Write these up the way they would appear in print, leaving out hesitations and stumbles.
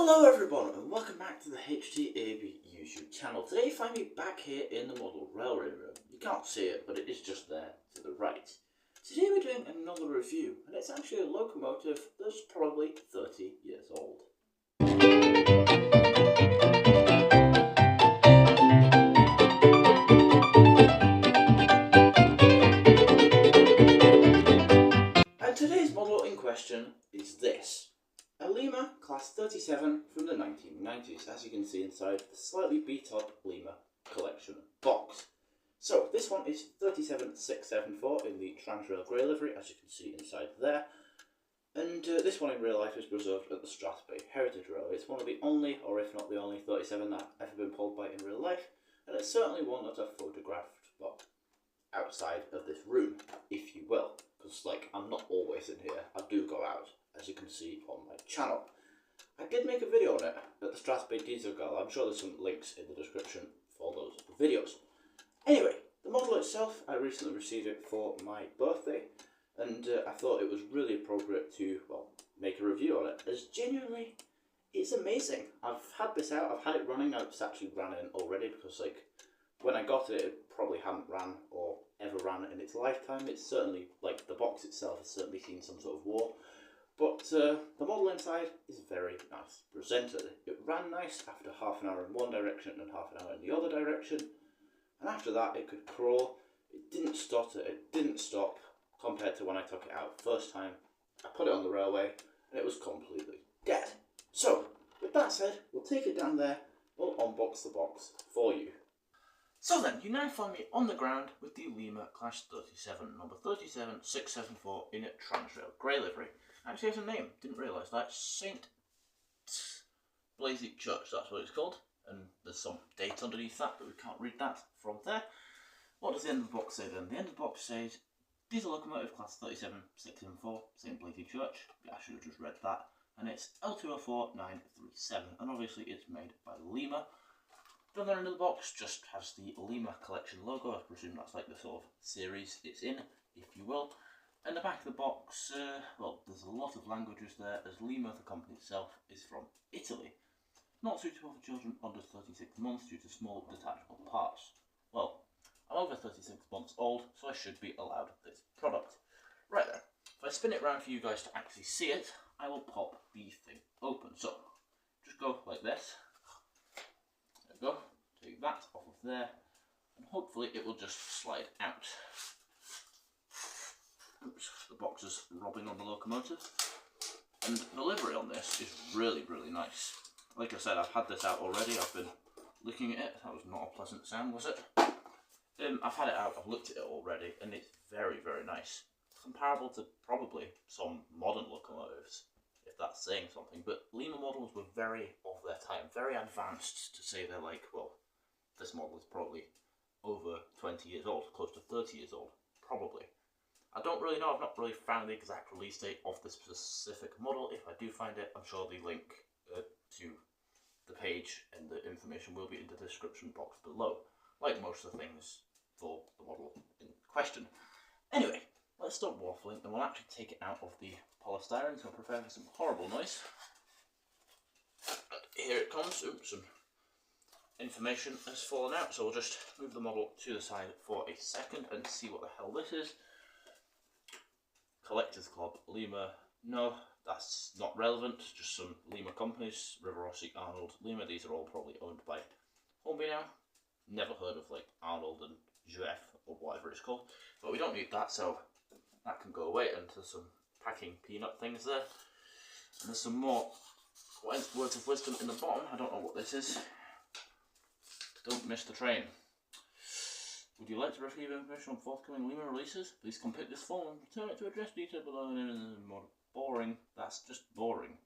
Hello everyone and welcome back to the HTAB YouTube channel. Today you find me back here in the model railway room. You can't see it, but it is just there to the right. Today we're doing another review, and it's actually a locomotive that's probably 30 years old. And today's model in question is this. A Lima Class 37 from the 1990s, as you can see inside the slightly beat up Lima collection box. So this one is 37674 in the Transrail grey livery, as you can see inside there. And this one in real life is preserved at the Strathspey Heritage Railway. It's one of the only, or if not the only, 37 that I've ever been pulled by in real life. And it's certainly one that I've photographed, well, outside of this room, if you will. Because, like, I'm not always in here, I do go out, as you can see on my channel. I did make a video on it at the Strathspey Diesel Girl. I'm sure there's some links in the description for those videos. Anyway, the model itself, I recently received it for my birthday, and I thought it was really appropriate to, well, make a review on it, as genuinely, it's amazing. I've had this out, I've had it running, it's actually ran in already, because, like, when I got it, it probably hadn't ran or ever ran in its lifetime. It's certainly, like, the box itself has certainly seen some sort of war. But the model inside is very nice presented. It ran nice after half an hour in one direction and half an hour in the other direction. And after that it could crawl. It didn't stutter, it didn't stop compared to when I took it out first time. I put it on the railway and it was completely dead. So, with that said, we'll take it down there, we'll unbox the box for you. So then, you now find me on the ground with the Lima Class 37, number 37674 in a Transrail grey livery. Actually has a name, didn't realise that. St. Blazy Church, that's what it's called. And there's some date underneath that, but we can't read that from there. What does the end of the box say then? The end of the box says, Diesel Locomotive Class 37674, St. Blazy Church. Yeah, I should have just read that. And it's L204937, and obviously it's made by Lima. Down there into the box just has the Lima collection logo. I presume that's like the sort of series it's in, if you will. And the back of the box, well, there's a lot of languages there, as Lima, the company itself, is from Italy. Not suitable for children under 36 months due to small detachable parts. Well, I'm over 36 months old, so I should be allowed this product. Right then, if I spin it around for you guys to actually see it, I will pop the thing open. So, just go like this. There we go. Take that off of there, and hopefully it will just slide out. Oops, the box is robbing on the locomotive. And the livery on this is really, really nice. Like I said, I've had this out already, I've been looking at it. That was not a pleasant sound, was it? I've had it out, I've looked at it already, and it's very, very nice. Comparable to probably some modern locomotives, if that's saying something. But Lima models were very of their time, very advanced to say they're like, well, this model is probably over 20 years old, close to 30 years old, probably. I don't really know, I've not really found the exact release date of this specific model. If I do find it, I'm sure the link to the page and the information will be in the description box below, like most of the things for the model in question. Anyway, let's stop waffling and we'll actually take it out of the polystyrene, so I'll prepare for some horrible noise. And here it comes. Oops, some information has fallen out, so we'll just move the model to the side for a second and see what the hell this is. Collectors Club, Lima, no, that's not relevant, just some Lima companies, River Rossi, Arnold, Lima, these are all probably owned by Hornby now. Never heard of like Arnold and Jeff or whatever it's called, but we don't need that, so that can go away. And there's some packing peanut things there. And there's some more words of wisdom in the bottom. I don't know what this is. Don't miss the train. Would you like to receive information on forthcoming Lima releases? Please complete this form and return it to address detail below. Boring. That's just boring.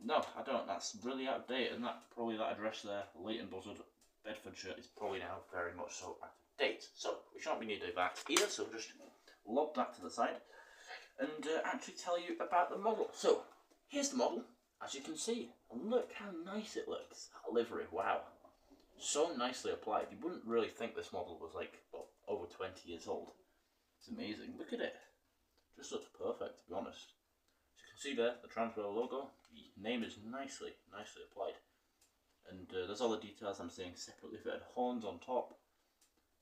No, I don't. That's really out of date, and that address there, Leighton Buzzard, Bedfordshire, is probably now very much so out of date. So we shan't be needing that either. So just lob that to the side and actually tell you about the model. So here's the model, as you can see, and look how nice it looks. That livery, wow. So nicely applied. You wouldn't really think this model was like, well, over 20 years old. It's amazing. Look at it. Just looks perfect, to be honest. As you See there, the Transworld logo, the name is nicely applied. And there's all the details I'm saying separately fitted horns on top.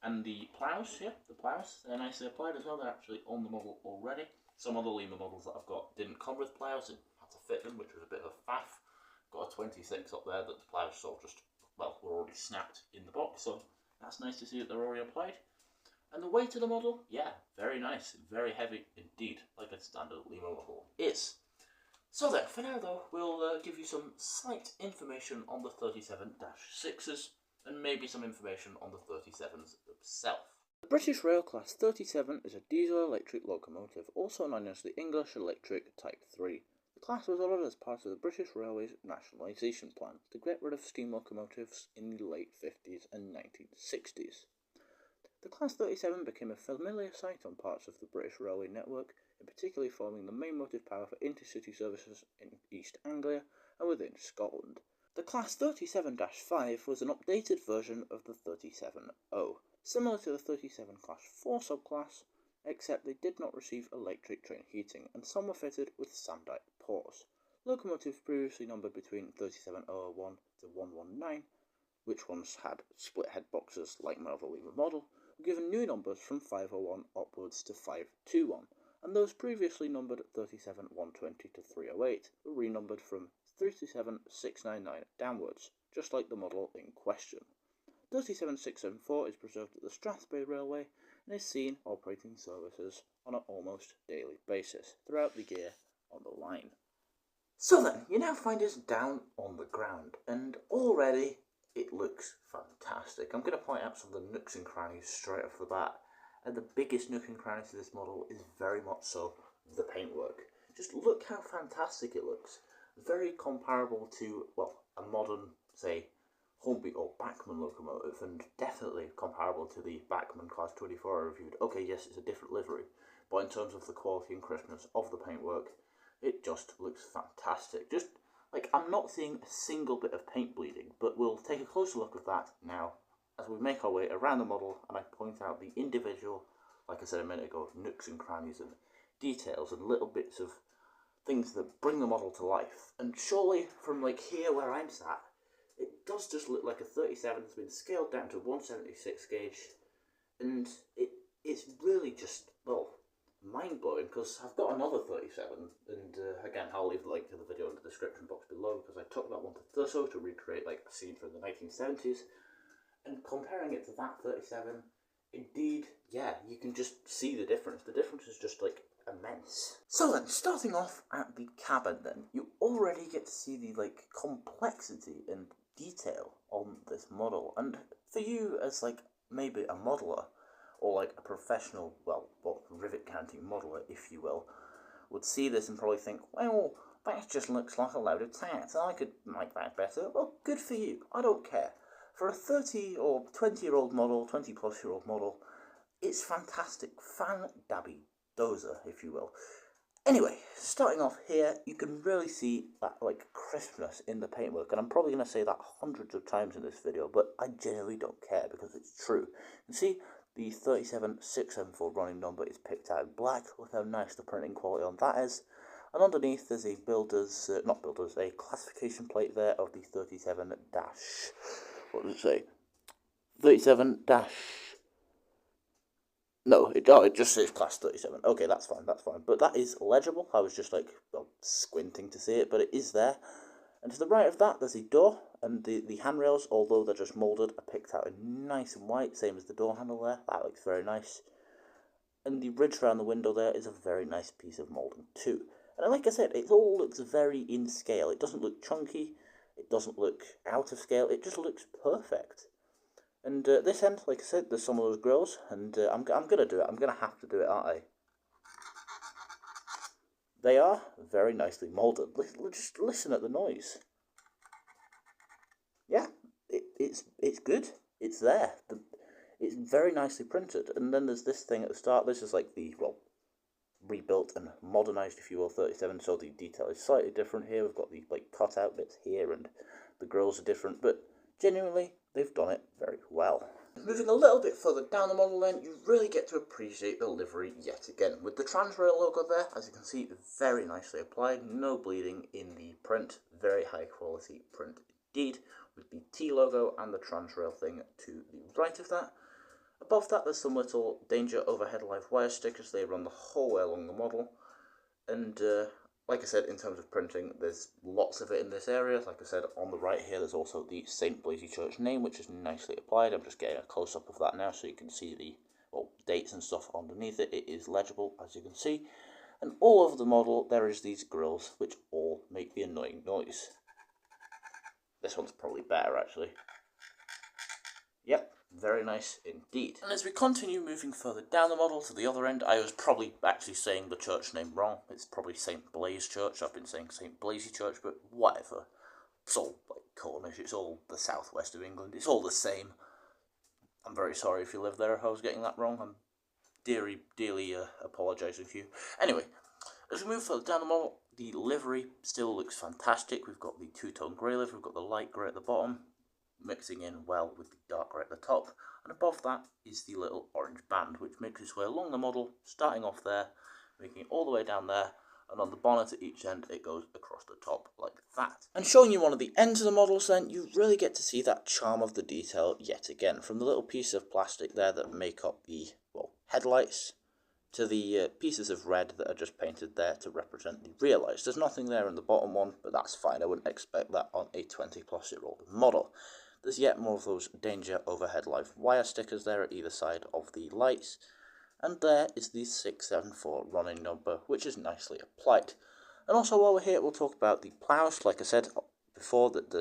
And the plows, yeah, the plows, they're nicely applied as well. They're actually on the model already. Some other Lima models that I've got didn't come with plows and had to fit them, which was a bit of a faff. Got a 26 up there that the plows sort of just, well, were already snapped in the box, so that's nice to see that they're already applied. And the weight of the model, yeah, very nice, very heavy indeed, like a standard Lima model is. So then, for now though, we'll give you some slight information on the 37-6s, and maybe some information on the 37s itself. The British Rail Class 37 is a diesel-electric locomotive, also known as the English Electric Type 3. The class was ordered as part of the British Railways nationalisation plan to get rid of steam locomotives in the late 50s and 1960s. The Class 37 became a familiar sight on parts of the British Railway network, in particular forming the main motive power for intercity services in East Anglia and within Scotland. The Class 37-5 was an updated version of the 37O, similar to the 37 Class 4 subclass, except they did not receive electric train heating, and some were fitted with sandite pores. Locomotives previously numbered between 37001 to 119, which once had split head boxes like my other Lima model, were given new numbers from 501 upwards to 521, and those previously numbered 37120 to 308 were renumbered from 37699 downwards, just like the model in question. 37674 is preserved at the Strathspey Railway and is seen operating services on an almost daily basis throughout the year on the line. So then, you now find us down on the ground, and already it looks fantastic. I'm going to point out some of the nooks and crannies straight off the bat, and the biggest nook and cranny to this model is very much so the paintwork. Just look how fantastic it looks. Very comparable to, well, a modern, say, Holbeat or Bachmann locomotive, and definitely comparable to the Bachmann Class 24 I reviewed. Okay, yes, it's a different livery, but in terms of the quality and crispness of the paintwork, it just looks fantastic. Just, like, I'm not seeing a single bit of paint bleeding, but we'll take a closer look at that now as we make our way around the model and I point out the individual, like I said a minute ago, nooks and crannies and details and little bits of things that bring the model to life. And surely from like here where I'm sat, it does just look like a 37 that's been scaled down to 176 gauge, and it's really just, well, mind-blowing, because I've got another 37, and again, I'll leave the link to the video in the description box below, because I took that one to Thurso to recreate like a scene from the 1970s, and comparing it to that 37, indeed, yeah, you can just see the difference. The difference is just like immense. So then, starting off at the cabin then, you already get to see the like complexity and detail on this model, and for you as like maybe a modeler or like a professional, well, rivet canting modeler, if you will, would see this and probably think, well, that just looks like a load of tats, I could make that better. Well, good for you, I don't care. For a 30 or 20-year-old model, 20-plus-year-old model, it's fantastic, fan-dabby-dozer, if you will. Anyway, starting off here, you can really see that like crispness in the paintwork, and I'm probably going to say that hundreds of times in this video, but I genuinely don't care because it's true. You see, the 37674 running number is picked out in black. Look how nice the printing quality on that is. And underneath there's a a classification plate there of the 37 dash, what does it say? 37 dash. No, it just says Class 37. Okay, that's fine. But that is legible. I was just like, well, squinting to see it, but it is there. And to the right of that, there's a door, and the handrails, although they're just moulded, are picked out in nice and white, same as the door handle there. That looks very nice. And the ridge around the window there is a very nice piece of moulding too. And like I said, it all looks very in scale. It doesn't look chunky, it doesn't look out of scale, it just looks perfect. And this end, like I said, there's some of those grills, and I'm going to do it. I'm going to have to do it, aren't I? They are very nicely moulded. Just listen at the noise. Yeah, it's good. It's there. It's very nicely printed. And then there's this thing at the start. This is like the, well, rebuilt and modernised, if you will, 37. So the detail is slightly different here. We've got the like cutout bits here, and the grills are different. But genuinely, they've done it very well. Moving a little bit further down the model then, you really get to appreciate the livery yet again. With the Transrail logo there, as you can see, very nicely applied, no bleeding in the print, very high quality print indeed, with the T logo and the Transrail thing to the right of that. Above that there's some little danger overhead live wire stickers, they run the whole way along the model, and like I said, in terms of printing, there's lots of it in this area. Like I said, on the right here, there's also the St. Blaise Church name, which is nicely applied. I'm just getting a close-up of that now so you can see the dates and stuff underneath it. It is legible, as you can see. And all over the model, there is these grills, which all make the annoying noise. This one's probably better, actually. Yep. Very nice indeed. And as we continue moving further down the model to the other end, I was probably actually saying the church name wrong. It's probably St. Blaise Church. I've been saying St. Blaise Church, but whatever. It's all like Cornish, it's all the southwest of England, it's all the same. I'm very sorry if you live there if I was getting that wrong. I'm dearly apologising to you. Anyway, as we move further down the model, the livery still looks fantastic. We've got the two-tone grey livery, we've got the light grey at the bottom, mixing in well with the dark grey at the top, and above that is the little orange band which makes its way along the model, starting off there, making it all the way down there, and on the bonnet at each end it goes across the top like that. And showing you one of the ends of the models then, you really get to see that charm of the detail yet again, from the little piece of plastic there that make up the, headlights, to the pieces of red that are just painted there to represent the rear lights. There's nothing there in the bottom one, but that's fine, I wouldn't expect that on a 20-plus-year-old model. There's yet more of those danger overhead live wire stickers there at either side of the lights. And there is the 674 running number, which is nicely applied. And also while we're here, we'll talk about the ploughs. Like I said before, that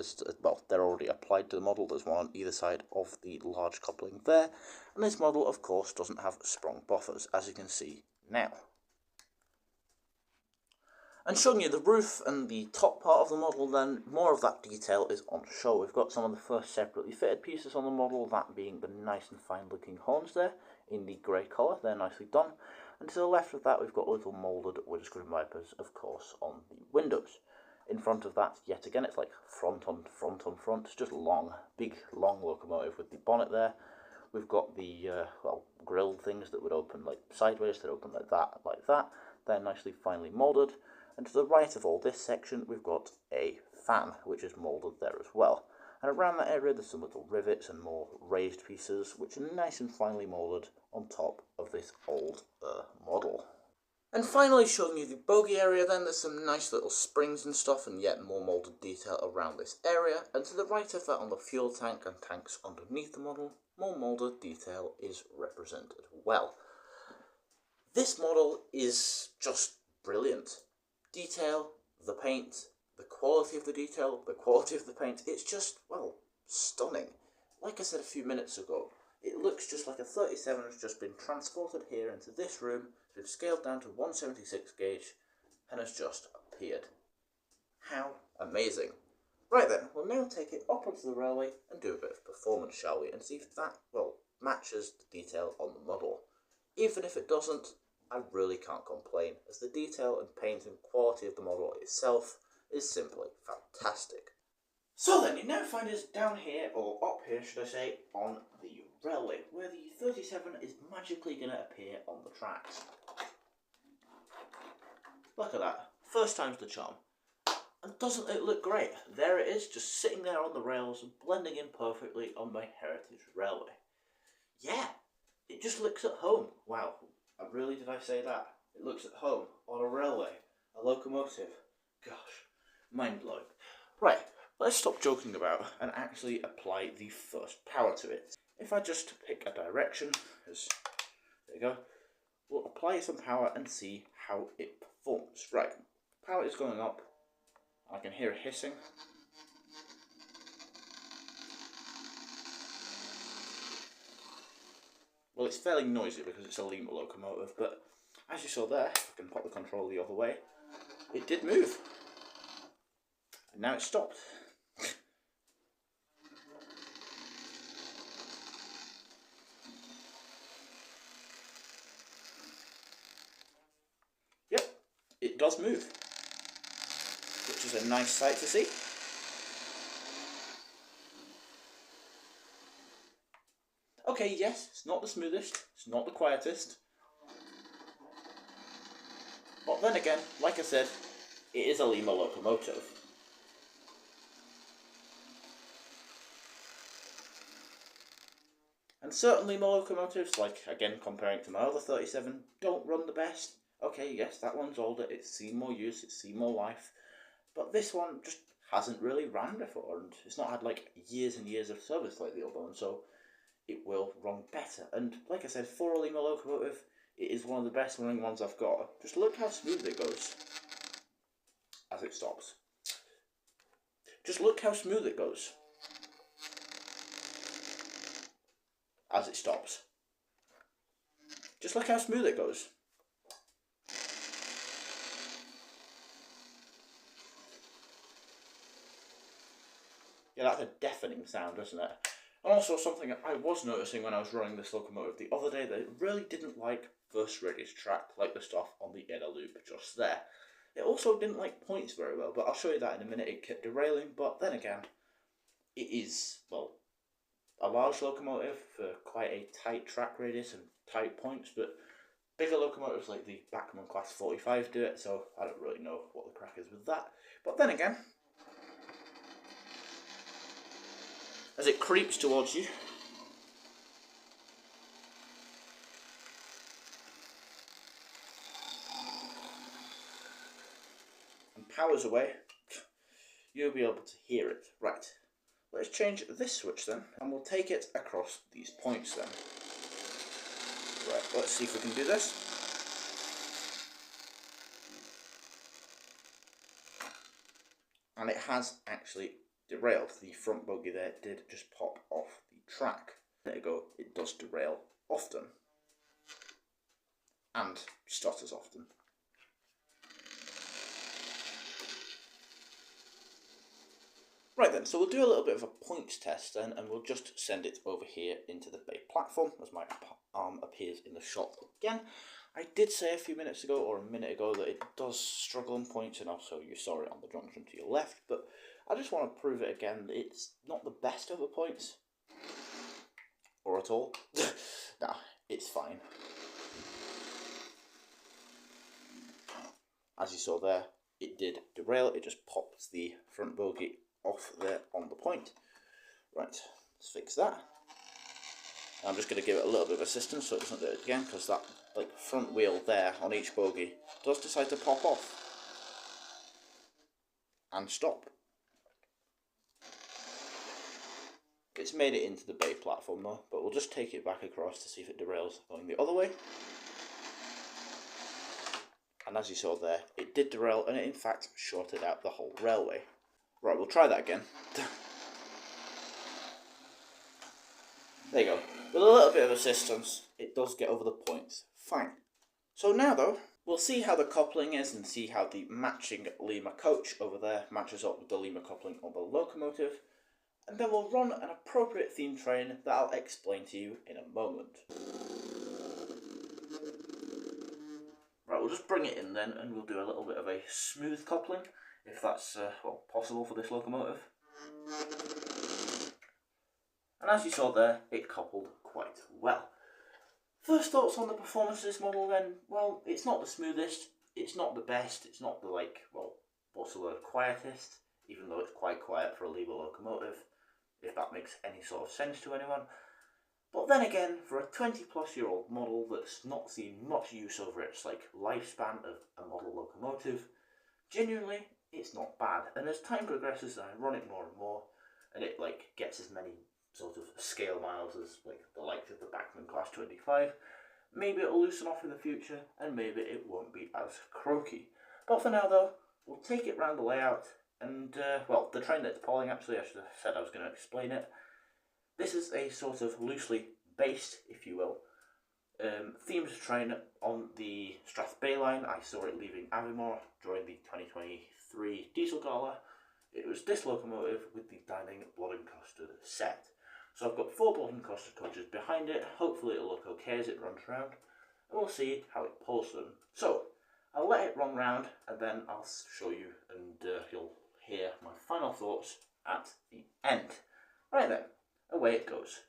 they're already applied to the model. There's one on either side of the large coupling there. And this model, of course, doesn't have sprung buffers, as you can see now. And showing you the roof and the top part of the model then, more of that detail is on show. We've got some of the first separately fitted pieces on the model, that being the nice and fine looking horns there, in the grey colour, they're nicely done. And to the left of that we've got little moulded windscreen wipers, of course, on the windows. In front of that, yet again, it's like front on front on front, it's just big long locomotive with the bonnet there. We've got the, grilled things that would open like sideways, that open like that. They're nicely finely moulded. And to the right of all this section, we've got a fan, which is moulded there as well. And around that area, there's some little rivets and more raised pieces, which are nice and finely moulded on top of this old model. And finally, showing you the bogie area then, there's some nice little springs and stuff, and yet more moulded detail around this area. And to the right of that, on the fuel tank and tanks underneath the model, more moulded detail is represented well. This model is just brilliant. Detail, the paint, the quality of the detail, the quality of the paint, it's just, stunning. Like I said a few minutes ago, it looks just like a 37 has just been transported here into this room, been scaled down to 176 gauge, and has just appeared. How amazing. Right then, we'll now take it up onto the railway and do a bit of performance, shall we, and see if that, matches the detail on the model. Even if it doesn't, I really can't complain, as the detail and paint and quality of the model itself is simply fantastic. So then, you now find us down here, or up here should I say, on the railway, where the 37 is magically going to appear on the tracks. Look at that, first time's the charm. And doesn't it look great? There it is, just sitting there on the rails, blending in perfectly on my heritage railway. Yeah, it just looks at home. Wow. Really, did I say that? It looks at home, on a railway, a locomotive. Gosh, mind-blowing. Right, let's stop joking about and actually apply the first power to it. If I just pick a direction, there you go, we'll apply some power and see how it performs. Right, power is going up, I can hear it hissing. Well, it's fairly noisy because it's a Lima locomotive, but as you saw there, if I can pop the control the other way, it did move. And now it's stopped. Yep, it does move, which is a nice sight to see. Okay, yes, it's not the smoothest, it's not the quietest. But then again, like I said, it is a Lima locomotive. And certain Lima locomotives, like again comparing it to my other 37, don't run the best. Okay, yes, that one's older, it's seen more use, it's seen more life. But this one just hasn't really ran before, and it's not had like years and years of service like the other one, so it will run better. And like I said, for a Lima locomotive, it is one of the best running ones I've got. Just look how smooth it goes as it stops. Just look how smooth it goes as it stops. Just look how smooth it goes. Yeah, that's a deafening sound, isn't it? And also something I was noticing when I was running this locomotive the other day, that it really didn't like first radius track, like the stuff on the inner loop just there. It also didn't like points very well, but I'll show you that in a minute. It kept derailing, but then again, it is, well, a large locomotive for quite a tight track radius and tight points, but bigger locomotives like the Lima Class 45 do it, so I don't really know what the crack is with that. But then again, as it creeps towards you, and powers away, you'll be able to hear it. Right, let's change this switch then, and we'll take it across these points then. Right, let's see if we can do this. And it has actually derailed. The front bogie there did just pop off the track. There you go, it does derail often. And stutters often. Right then, so we'll do a little bit of a points test then, and we'll just send it over here into the bay platform as my arm appears in the shot again. I did say a few minutes ago, or a minute ago, that it does struggle on points, and also you saw it on the junction to your left, but I just want to prove it again. It's not the best of the points, or at all. Nah, it's fine. As you saw there, it did derail, it just popped the front bogie off there on the point. Right, let's fix that. I'm just going to give it a little bit of assistance so it doesn't do it again, because that front wheel there on each bogie does decide to pop off and stop. It's made it into the bay platform though, but we'll just take it back across to see if it derails going the other way. And as you saw there, it did derail, and it in fact shorted out the whole railway. Right, we'll try that again. There you go. With a little bit of assistance, it does get over the points. Fine. So now though, we'll see how the coupling is and see how the matching Lima coach over there matches up with the Lima coupling on the locomotive. And then we'll run an appropriate theme train that I'll explain to you in a moment. Right, we'll just bring it in then, and we'll do a little bit of a smooth coupling, if that's well, possible for this locomotive. And as you saw there, it coupled quite well. First thoughts on the performance of this model then, well, it's not the smoothest, it's not the best, it's not the well, what's the word, quietest, even though it's quite quiet for a Lima locomotive, if that makes any sort of sense to anyone. But then again, for a 20-plus-year-old model that's not seen much use over its lifespan of a model locomotive, genuinely, it's not bad. And as time progresses and I run it more and more, and it gets as many sort of scale miles as the likes of the Lima Class 25, maybe it'll loosen off in the future, and maybe it won't be as croaky. But for now though, we'll take it round the layout, and well, the train that's pulling, actually, I should have said I was going to explain it. This is a sort of loosely based, if you will, themed train on the Strathbay line. I saw it leaving Aviemore during the 2023 Diesel Gala. It was this locomotive with the dining blood and custard set. So I've got 4 blood and custard coaches behind it. Hopefully it'll look okay as it runs round, and we'll see how it pulls them. So I'll let it run round, and then I'll show you, and you'll hear my final thoughts at the end. Right then, away it goes.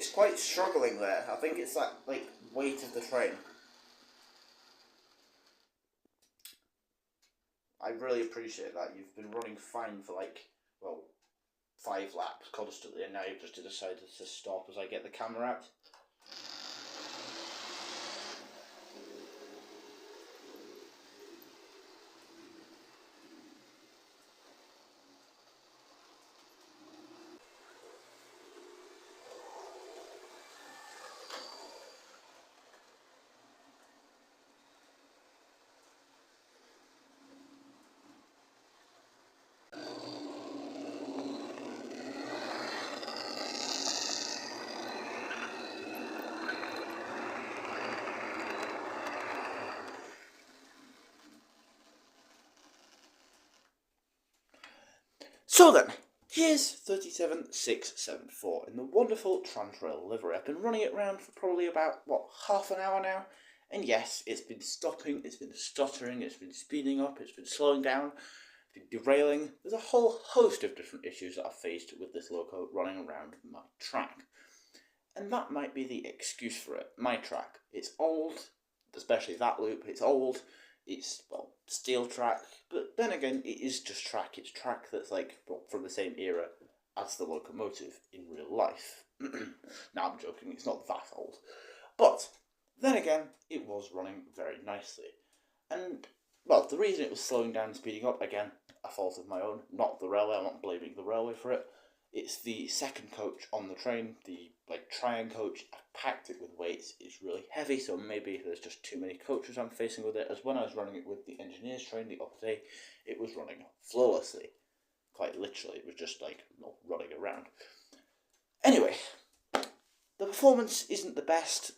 It's quite struggling there. I think it's that, like, weight of the train. I really appreciate that. You've been running fine for, like, well, 5 laps constantly, and now you've just decided to stop as I get the camera out. So then, here's 37674 in the wonderful Transrail livery. I've been running it around for probably about, what, half an hour now? And yes, it's been stopping, it's been stuttering, it's been speeding up, it's been slowing down, it's been derailing. There's a whole host of different issues that I've faced with this loco running around my track. And that might be the excuse for it. My track, it's old, especially that loop, it's old. It's, well, steel track, but then again, it is just track. It's track that's, like, well, from the same era as the locomotive in real life. Now, I'm joking, it's not that old. But, then again, it was running very nicely. And, well, the reason it was slowing down and speeding up, again, a fault of my own, not the railway. I'm not blaming the railway for it. It's the second coach on the train, the, like, Triangle coach. I packed it with weights. It's really heavy, so maybe there's just too many coaches I'm facing with it. As when I was running it with the engineer's train the other day, it was running flawlessly. Quite literally, it was just, like, not running around. Anyway, the performance isn't the best.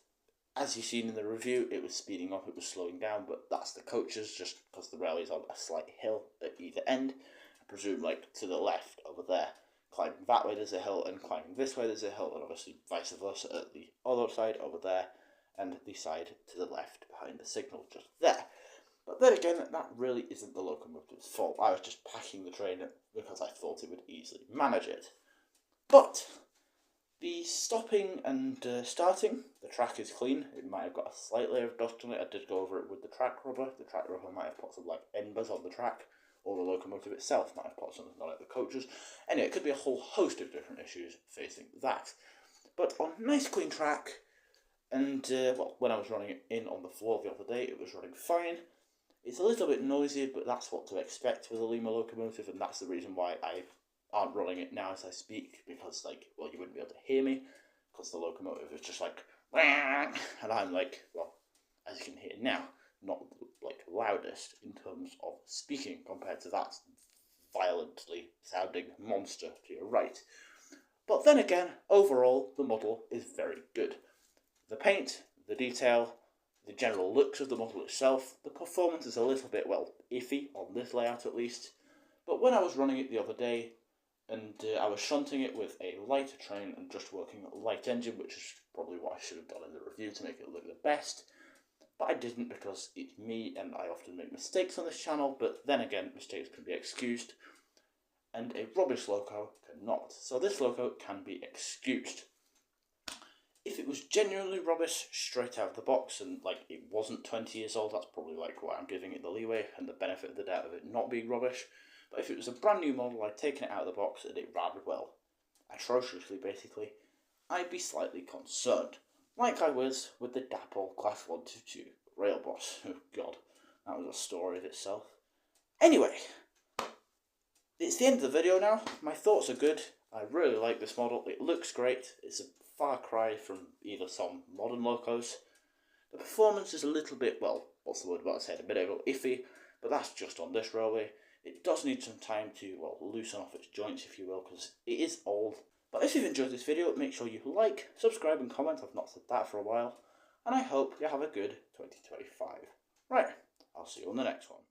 As you've seen in the review, it was speeding up, it was slowing down, but that's the coaches, just because the railway's on a slight hill at either end. I presume, like, to the left over there. Climbing that way there's a hill, and climbing this way there's a hill, and obviously vice versa at the other side over there, and the side to the left behind the signal just there. But then again, that really isn't the locomotive's fault. I was just packing the train because I thought it would easily manage it. But the stopping and starting, the track is clean. It might have got a slight layer of dust on it. I did go over it with the track rubber. The track rubber might have put some, like, embers on the track. Or the locomotive itself might have put something on it, the coaches. Anyway, it could be a whole host of different issues facing that. But on nice clean track, and well, when I was running it in on the floor the other day, it was running fine. It's a little bit noisy, but that's what to expect with a Lima locomotive, and that's the reason why I aren't running it now as I speak, because, like, well, you wouldn't be able to hear me, because the locomotive is just like, and I'm like, well, as you can hear now, not, like, loudest in terms of speaking compared to that violently sounding monster to your right. But then again, overall, the model is very good. The paint, the detail, the general looks of the model itself, the performance is a little bit, well, iffy on this layout at least. But when I was running it the other day, and I was shunting it with a lighter train and just working a light engine, which is probably what I should have done in the review to make it look the best. But I didn't, because it's me and I often make mistakes on this channel, but then again, mistakes can be excused, and a rubbish loco cannot. So this loco can be excused. If it was genuinely rubbish straight out of the box, and, like, it wasn't 20 years old, that's probably, like, why I'm giving it the leeway and the benefit of the doubt of it not being rubbish. But if it was a brand new model, I'd taken it out of the box and it ran well, atrociously basically, I'd be slightly concerned. Like I was with the Dapple Class 122 Rail Boss. Oh god, that was a story of itself. Anyway, it's the end of the video now. My thoughts are good. I really like this model. It looks great. It's a far cry from either some modern locos. The performance is a little bit, well, what's the word about I said, a bit iffy, but that's just on this railway. It does need some time to, well, loosen off its joints, if you will, because it is old. But if you've enjoyed this video, make sure you like, subscribe and comment. I've not said that for a while. And I hope you have a good 2025. Right, I'll see you on the next one.